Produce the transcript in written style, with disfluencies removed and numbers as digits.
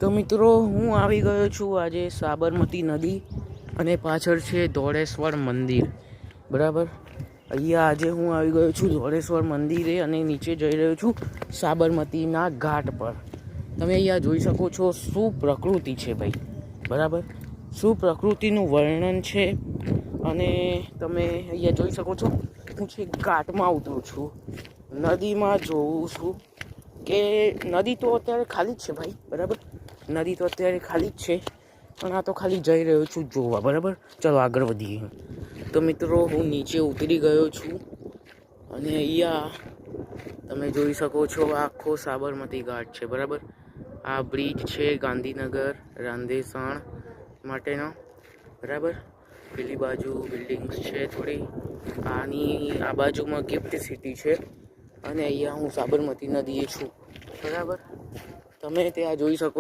તો મિત્રો હું આવી ગયો છું આજે સાબરમતી નદી અને પાછળ છે ધોળેશ્વર મંદિર. બરાબર, અહીંયા આજે હું આવી ગયો છું ધોળેશ્વર મંદિરે અને નીચે જઈ રહ્યો છું સાબરમતીના ઘાટ પર. તમે અહીંયા જોઈ શકો છો શું પ્રકૃતિ છે ભાઈ. બરાબર, શું પ્રકૃતિનું વર્ણન છે. અને તમે અહીંયા જોઈ શકો છો હું છે ઘાટમાં ઉતરું છું, નદીમાં જોઉં છું કે નદી તો અત્યારે ખાલી જ છે ભાઈ. બરાબર, નદી તો અત્યારે ખાલી જ છે પણ આ તો ખાલી જઈ રહ્યો છું જોવા. બરાબર, ચલો આગળ વધીએ. તો મિત્રો હું નીચે ઉતરી ગયો છું અને અહીંયા તમે જોઈ શકો છો આખો સાબરમતી ઘાટ છે. બરાબર, આ બ્રિજ છે ગાંધીનગર રાંદેસાણ માટેનો. બરાબર, પેલી બાજુ બિલ્ડિંગ્સ છે થોડી, આ બાજુમાં ગિફ્ટ સિટી છે અને અહીંયા હું સાબરમતી નદીએ છું. બરાબર, તમે ત્યાં જોઈ શકો